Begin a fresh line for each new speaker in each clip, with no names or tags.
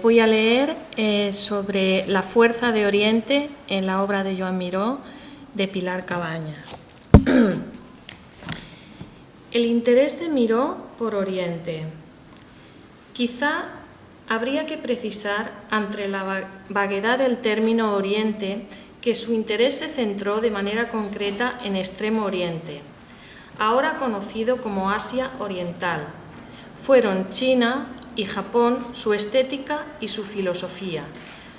Voy a leer sobre la fuerza de Oriente en la obra de Joan Miró, de Pilar Cabañas. El interés de Miró por Oriente. Quizá habría que precisar, ante la vaguedad del término Oriente, que su interés se centró de manera concreta en Extremo Oriente, ahora conocido como Asia Oriental. Fueron China y Japón su estética y su filosofía,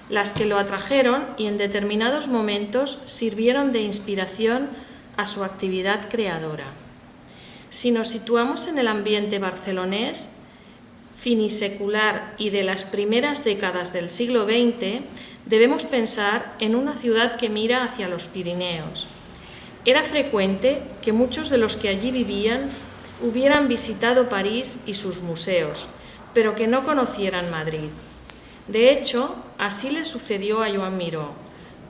las que lo atrajeron y en determinados momentos sirvieron de inspiración a su actividad creadora. Si nos situamos en el ambiente barcelonés, finisecular y de las primeras décadas del siglo XX, debemos pensar en una ciudad que mira hacia los Pirineos. Era frecuente que muchos de los que allí vivían hubieran visitado París y sus museos, pero que no conocieran Madrid. De hecho, así le sucedió a Joan Miró,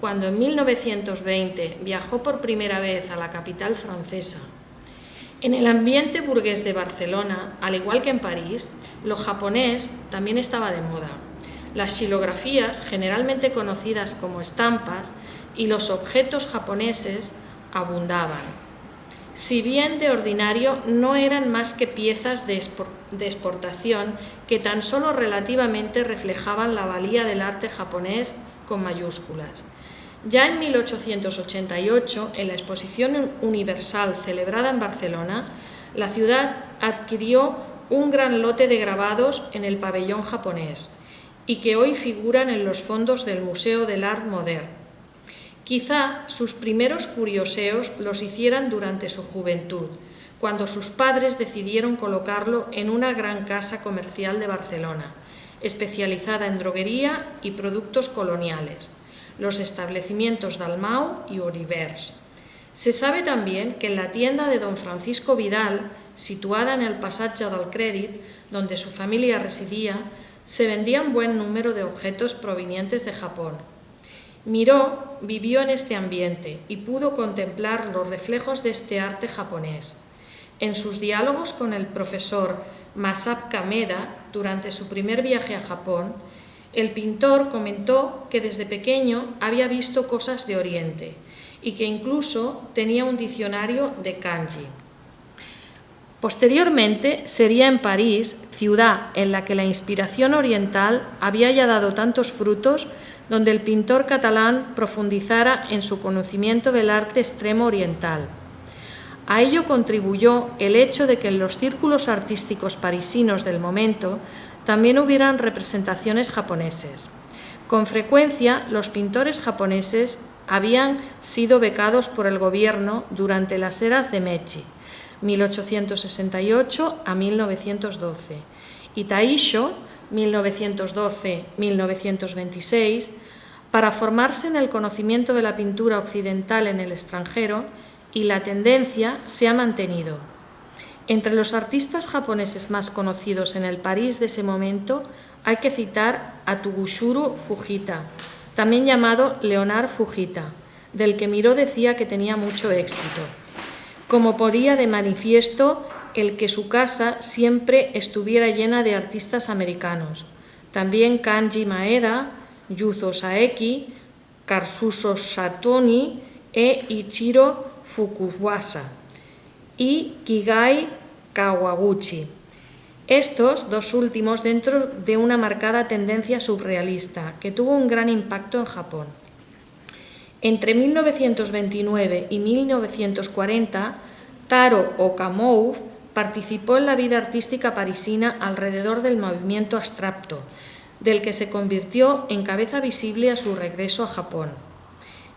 cuando en 1920 viajó por primera vez a la capital francesa. En el ambiente burgués de Barcelona, al igual que en París, lo japonés también estaba de moda. Las xilografías, generalmente conocidas como estampas, y los objetos japoneses abundaban. Si bien de ordinario no eran más que piezas de exportación que tan solo relativamente reflejaban la valía del arte japonés con mayúsculas. Ya en 1888, en la Exposición Universal celebrada en Barcelona, la ciudad adquirió un gran lote de grabados en el pabellón japonés y que hoy figuran en los fondos del Museo del Art Modern. Quizá sus primeros curioseos los hicieran durante su juventud, cuando sus padres decidieron colocarlo en una gran casa comercial de Barcelona, especializada en droguería y productos coloniales, los establecimientos Dalmau y Olivers. Se sabe también que en la tienda de don Francisco Vidal, situada en el Passatge del Crèdit, donde su familia residía, se vendían buen número de objetos provenientes de Japón. Miró vivió en este ambiente y pudo contemplar los reflejos de este arte japonés. En sus diálogos con el profesor Masab Kameda, durante su primer viaje a Japón, el pintor comentó que desde pequeño había visto cosas de Oriente y que incluso tenía un diccionario de kanji. Posteriormente sería en París, ciudad en la que la inspiración oriental había ya dado tantos frutos, donde el pintor catalán profundizara en su conocimiento del arte extremo oriental. A ello contribuyó el hecho de que en los círculos artísticos parisinos del momento también hubieran representaciones japoneses. Con frecuencia, los pintores japoneses habían sido becados por el gobierno durante las eras de Meiji, 1868 a 1912, y Taisho, 1912-1926, para formarse en el conocimiento de la pintura occidental en el extranjero, y la tendencia se ha mantenido. Entre los artistas japoneses más conocidos en el París de ese momento hay que citar a Togushiro Fujita, también llamado Leonard Fujita, del que Miró decía que tenía mucho éxito, como ponía de manifiesto el que su casa siempre estuviera llena de artistas americanos. También Kanji Maeda, Yuzo Saeki, Kazuo Satomi e Ichiro Fukuwasa y Kigai Kawaguchi. Estos dos últimos dentro de una marcada tendencia surrealista que tuvo un gran impacto en Japón. Entre 1929 y 1940, Taro Okamoto participó en la vida artística parisina alrededor del movimiento abstracto, del que se convirtió en cabeza visible a su regreso a Japón.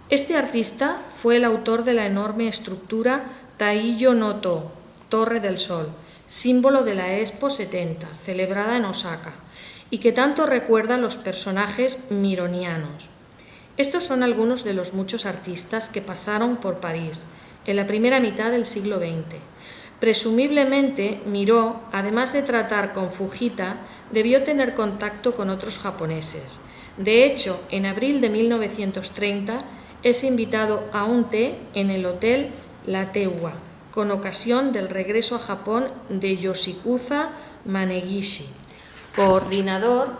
Este artista fue el autor de la enorme estructura Taiyo no To, Torre del Sol, símbolo de la Expo 70, celebrada en Osaka, y que tanto recuerda a los personajes mironianos. Estos son algunos de los muchos artistas que pasaron por París en la primera mitad del siglo XX. Presumiblemente, Miró, además de tratar con Fujita, debió tener contacto con otros japoneses. De hecho, en abril de 1930 es invitado a un té en el Hotel La Tewa, con ocasión del regreso a Japón de Yoshikusa Manegishi. coordinador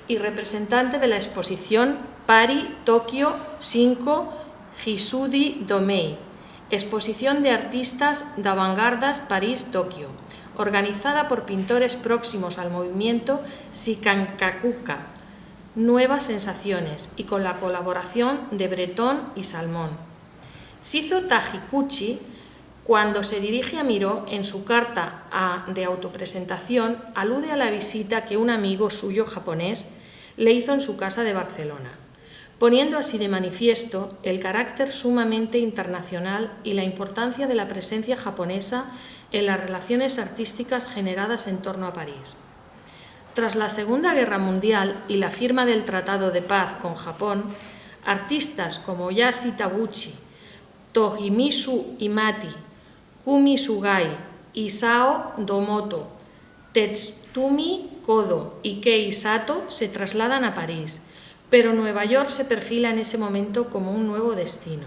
y representante de la exposición Pari-Tokyo 5 Hisudi Domei, exposición de artistas de avangardas París-Tokio, organizada por pintores próximos al movimiento Shikankakuka, Nuevas Sensaciones, y con la colaboración de Breton y Salmón. Shizo Takiguchi, cuando se dirige a Miró en su carta de autopresentación, alude a la visita que un amigo suyo japonés le hizo en su casa de Barcelona, poniendo así de manifiesto el carácter sumamente internacional y la importancia de la presencia japonesa en las relaciones artísticas generadas en torno a París. Tras la Segunda Guerra Mundial y la firma del Tratado de Paz con Japón, artistas como Yasu Taguchi, Toshimizu Imati, Kumi Sugai, Isao Domoto, Tetsumi Kodo y Kei Sato se trasladan a París, pero Nueva York se perfila en ese momento como un nuevo destino.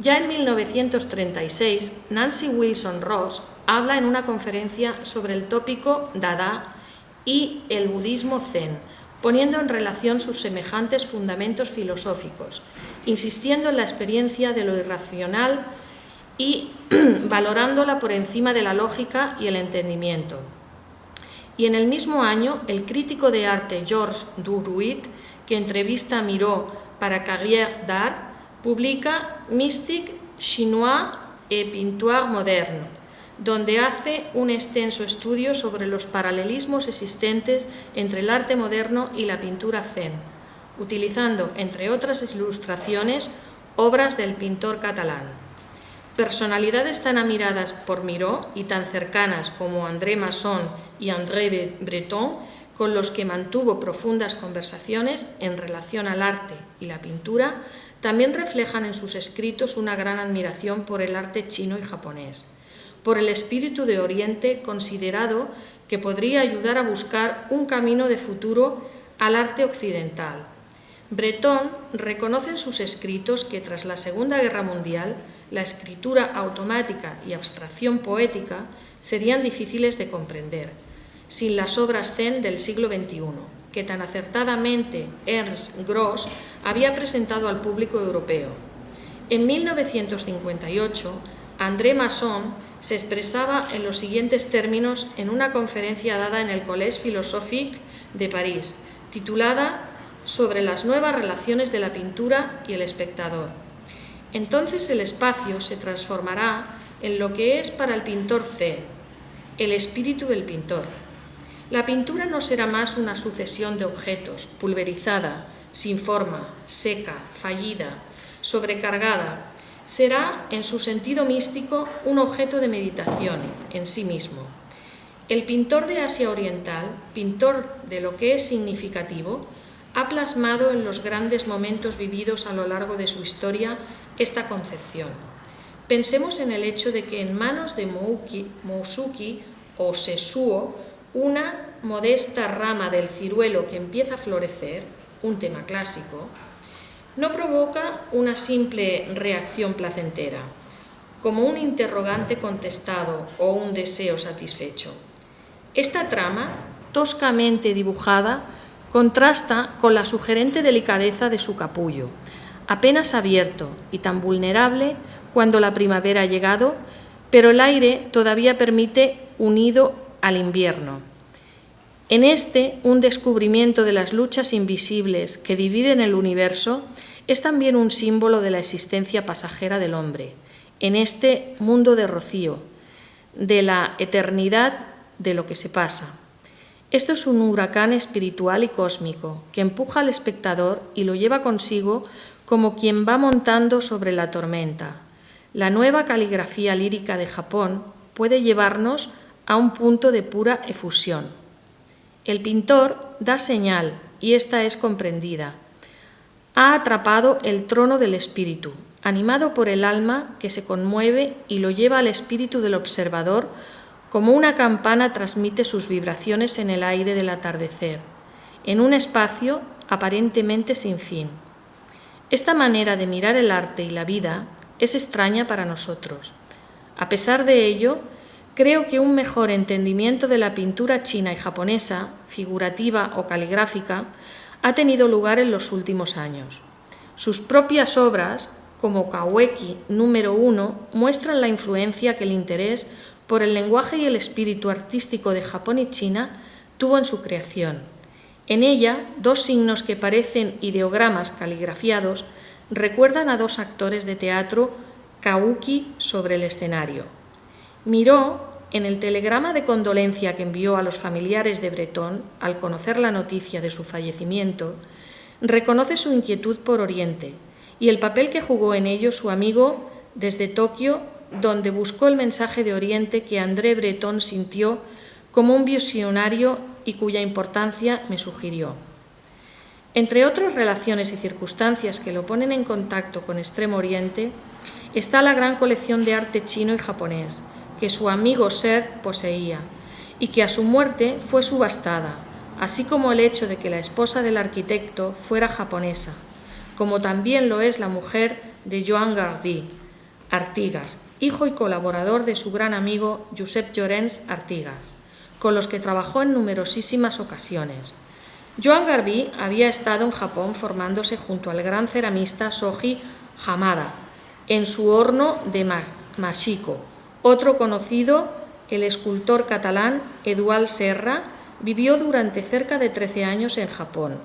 Ya en 1936, Nancy Wilson Ross habla en una conferencia sobre el tópico Dada y el budismo zen, poniendo en relación sus semejantes fundamentos filosóficos, insistiendo en la experiencia de lo irracional y valorándola por encima de la lógica y el entendimiento. Y en el mismo año, el crítico de arte Georges Duruit, que entrevista a Miró para Carrières d'Art, publica Mystique chinois et peinture moderne, donde hace un extenso estudio sobre los paralelismos existentes entre el arte moderno y la pintura zen, utilizando, entre otras ilustraciones, obras del pintor catalán. Personalidades tan admiradas por Miró y tan cercanas como André Masson y André Breton, con los que mantuvo profundas conversaciones en relación al arte y la pintura, también reflejan en sus escritos una gran admiración por el arte chino y japonés, por el espíritu de Oriente, considerado que podría ayudar a buscar un camino de futuro al arte occidental. Breton reconoce en sus escritos que tras la Segunda Guerra Mundial, la escritura automática y abstracción poética serían difíciles de comprender, sin las obras zen del siglo XXI, que tan acertadamente Ernst Gross había presentado al público europeo. En 1958, André Masson se expresaba en los siguientes términos en una conferencia dada en el Collège Philosophique de París, titulada «Sobre las nuevas relaciones de la pintura y el espectador». Entonces el espacio se transformará en lo que es para el pintor zen, el espíritu del pintor. La pintura no será más una sucesión de objetos, pulverizada, sin forma, seca, fallida, sobrecargada. Será, en su sentido místico, un objeto de meditación en sí mismo. El pintor de Asia Oriental, pintor de lo que es significativo, ha plasmado en los grandes momentos vividos a lo largo de su historia esta concepción. Pensemos en el hecho de que en manos de Mousuki o Sesuo, una modesta rama del ciruelo que empieza a florecer, un tema clásico, no provoca una simple reacción placentera, como un interrogante contestado o un deseo satisfecho. Esta trama, toscamente dibujada, contrasta con la sugerente delicadeza de su capullo, apenas abierto y tan vulnerable cuando la primavera ha llegado, pero el aire todavía permite unido al invierno. En este, un descubrimiento de las luchas invisibles que dividen el universo es también un símbolo de la existencia pasajera del hombre, en este mundo de rocío, de la eternidad de lo que se pasa. Esto es un huracán espiritual y cósmico que empuja al espectador y lo lleva consigo como quien va montando sobre la tormenta. La nueva caligrafía lírica de Japón puede llevarnos a un punto de pura efusión. El pintor da señal y esta es comprendida. Ha atrapado el trono del espíritu, animado por el alma que se conmueve y lo lleva al espíritu del observador, como una campana transmite sus vibraciones en el aire del atardecer, en un espacio aparentemente sin fin. Esta manera de mirar el arte y la vida es extraña para nosotros. A pesar de ello, creo que un mejor entendimiento de la pintura china y japonesa, figurativa o caligráfica, ha tenido lugar en los últimos años. Sus propias obras, como Kaweki número 1, muestran la influencia que el interés por el lenguaje y el espíritu artístico de Japón y China tuvo en su creación. En ella, dos signos que parecen ideogramas caligrafiados recuerdan a dos actores de teatro kabuki sobre el escenario. Miró, en el telegrama de condolencia que envió a los familiares de Breton al conocer la noticia de su fallecimiento, reconoce su inquietud por Oriente y el papel que jugó en ello su amigo desde Tokio, donde buscó el mensaje de Oriente que André Breton sintió como un visionario y cuya importancia me sugirió. Entre otras relaciones y circunstancias que lo ponen en contacto con Extremo Oriente, está la gran colección de arte chino y japonés que su amigo Ser poseía y que a su muerte fue subastada, así como el hecho de que la esposa del arquitecto fuera japonesa, como también lo es la mujer de Joan Garbí, Artigas, hijo y colaborador de su gran amigo Josep Llorens Artigas, con los que trabajó en numerosísimas ocasiones. Joan Garbí había estado en Japón formándose junto al gran ceramista Shoji Hamada en su horno de Mashiko. Otro conocido, el escultor catalán Eduard Serra, vivió durante cerca de 13 años en Japón,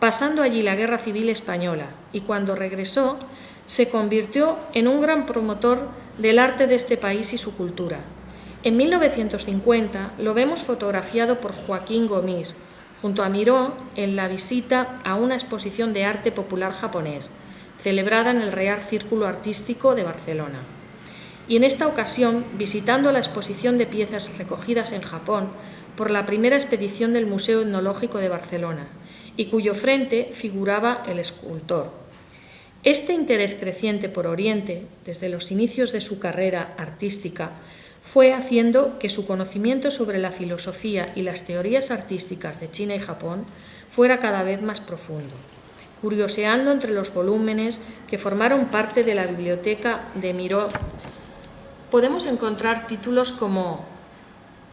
pasando allí la Guerra Civil Española, y cuando regresó se convirtió en un gran promotor del arte de este país y su cultura. En 1950 lo vemos fotografiado por Joaquín Gomis, junto a Miró, en la visita a una exposición de arte popular japonés, celebrada en el Real Círculo Artístico de Barcelona. Y en esta ocasión, visitando la exposición de piezas recogidas en Japón por la primera expedición del Museo Etnológico de Barcelona, y cuyo frente figuraba el escultor. Este interés creciente por Oriente, desde los inicios de su carrera artística, fue haciendo que su conocimiento sobre la filosofía y las teorías artísticas de China y Japón fuera cada vez más profundo. Curioseando entre los volúmenes que formaron parte de la biblioteca de Miró, podemos encontrar títulos como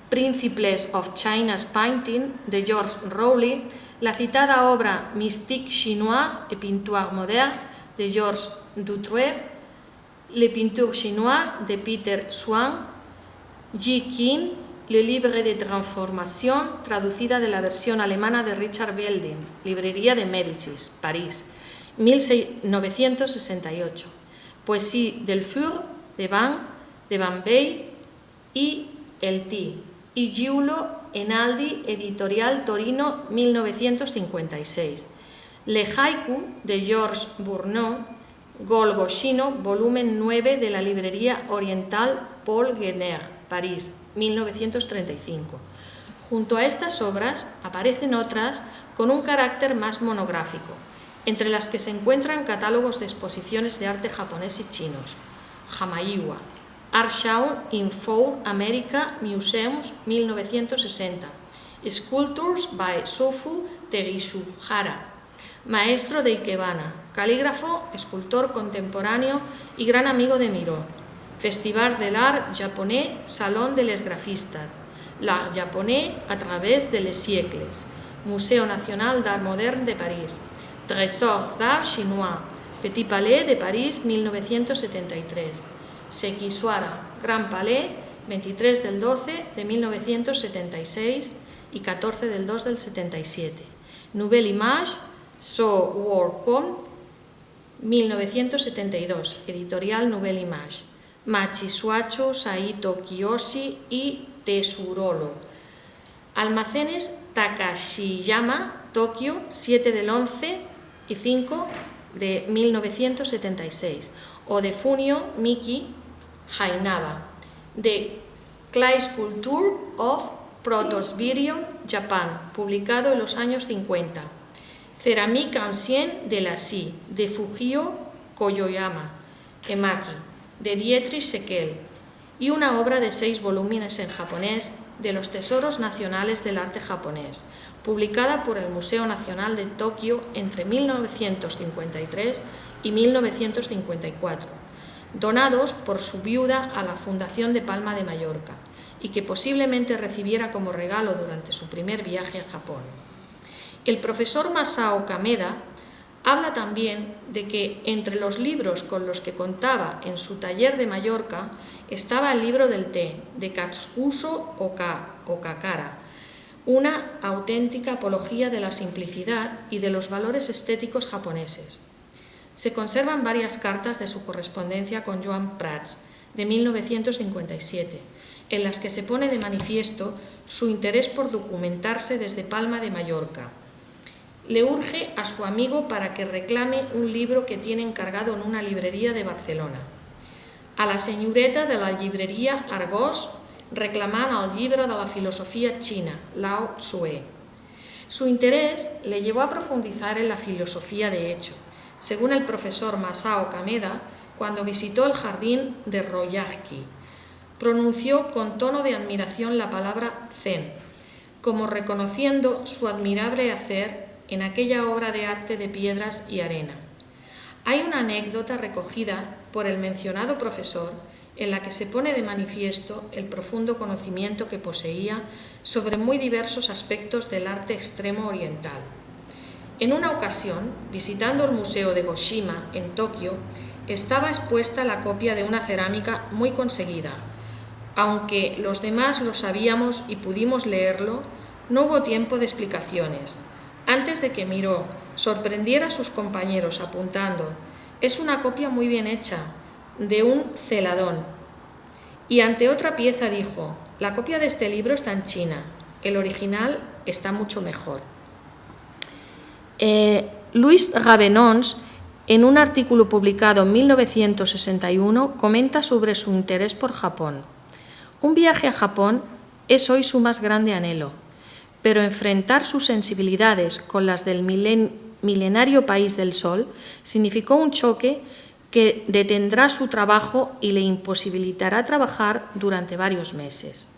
Principles of China's Painting de George Rowley, la citada obra Mystique chinoise et peinture moderne de Georges Dutroux, Les Pintures chinoises de Peter Swan, Ji Qin, Le Livre de Transformation, traducida de la versión alemana de Richard Belding, Librería de Médicis, París, 1968. Poésie del Fur, de Van Bey y El T. y Giulio Enaldi, Editorial Torino, 1956. Le Haiku, de Georges Bourneau, Golgoshino, volumen 9 de la Librería Oriental Paul Guéner, París, 1935. Junto a estas obras aparecen otras con un carácter más monográfico, entre las que se encuentran catálogos de exposiciones de arte japonés y chinos. Jamaiwa, Art Shown in Four America Museums, 1960. Sculptures by Sofu Tegisuhara, maestro de Ikebana, calígrafo, escultor contemporáneo y gran amigo de Miró. Festival de l'Art Japonais, Salón de les Grafistas, l'Art Japonais a través de les siècles, Museo Nacional d'Art Moderne de París, Trésors d'Art Chinois, Petit Palais de París, 1973, Sekisuara, Gran Palais, 23 del 12 de 1976 y 14 del 2 del 77, Nouvelle Image, So Worldcom, 1972, Editorial Nouvelle Image, Machisuacho, Saito Kiyoshi y Tesurolo. Almacenes Takashiyama, Tokio, 7 del 11 y 5 de 1976. O de Funio Miki, Jainaba. The Clay Sculpture of Proto-Siberian, Japan, publicado en los años 50. Céramique ancienne de la Scie, de Fujio Koyoyama, Emaki, de Dietrich Seckel, y una obra de 6 volúmenes en japonés de los tesoros nacionales del arte japonés, publicada por el Museo Nacional de Tokio entre 1953 y 1954, donados por su viuda a la Fundación de Palma de Mallorca, y que posiblemente recibiera como regalo durante su primer viaje a Japón. El profesor Masao Kameda habla también de que entre los libros con los que contaba en su taller de Mallorca estaba el libro del té de Katsuzo Okakara, una auténtica apología de la simplicidad y de los valores estéticos japoneses. Se conservan varias cartas de su correspondencia con Joan Prats, de 1957, en las que se pone de manifiesto su interés por documentarse desde Palma de Mallorca. Le urge a su amigo para que reclame un libro que tiene encargado en una librería de Barcelona. A la senyoreta de la llibreria Argós reclamant el llibre de la filosofía china, Lao Tzu. Su interés le llevó a profundizar en la filosofía de hecho, según el profesor Masao Kameda, cuando visitó el jardín de Royaki. Pronunció con tono de admiración la palabra zen, como reconociendo su admirable hacer en aquella obra de arte de piedras y arena. Hay una anécdota recogida por el mencionado profesor en la que se pone de manifiesto el profundo conocimiento que poseía sobre muy diversos aspectos del arte extremo oriental. En una ocasión, visitando el Museo de Goshima en Tokio, estaba expuesta la copia de una cerámica muy conseguida. Aunque los demás lo sabíamos y pudimos leerlo, no hubo tiempo de explicaciones. Antes de que Miró sorprendiera a sus compañeros apuntando: «Es una copia muy bien hecha, de un celadón». Y ante otra pieza dijo: «La copia de este libro está en China, el original está mucho mejor». Luis Ravenons, en un artículo publicado en 1961, comenta sobre su interés por Japón. Un viaje a Japón es hoy su más grande anhelo, pero enfrentar sus sensibilidades con las del milenario país del sol significó un choque que detendrá su trabajo y le imposibilitará trabajar durante varios meses.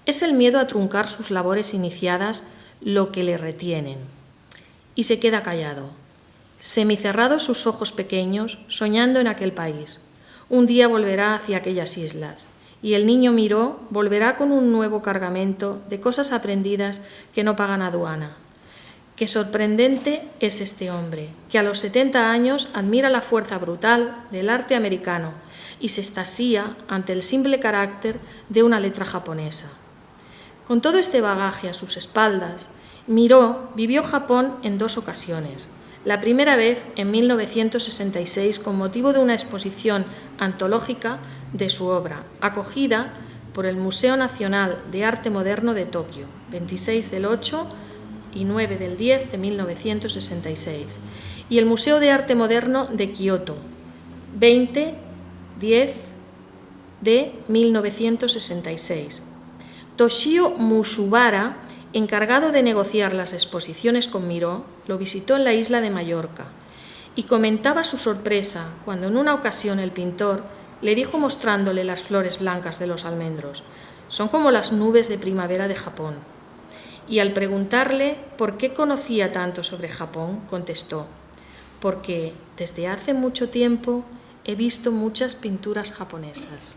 Es el miedo a truncar sus labores iniciadas lo que le retienen. Y se queda callado, semicerrados sus ojos pequeños, soñando en aquel país. Un día volverá hacia aquellas islas, y el niño Miró volverá con un nuevo cargamento de cosas aprendidas que no pagan aduana. Qué sorprendente es este hombre, que a los 70 años admira la fuerza brutal del arte americano y se extasía ante el simple carácter de una letra japonesa. Con todo este bagaje a sus espaldas, Miró vivió Japón en 2 ocasiones. La primera vez en 1966 con motivo de una exposición antológica de su obra, acogida por el Museo Nacional de Arte Moderno de Tokio, 26 del 8 y 9 del 10 de 1966, y el Museo de Arte Moderno de Kioto, 20-10 de 1966. Toshio Musubara, encargado de negociar las exposiciones con Miró, lo visitó en la isla de Mallorca y comentaba su sorpresa cuando en una ocasión el pintor le dijo mostrándole las flores blancas de los almendros: «Son como las nubes de primavera de Japón». Y al preguntarle por qué conocía tanto sobre Japón, contestó: «Porque desde hace mucho tiempo he visto muchas pinturas japonesas».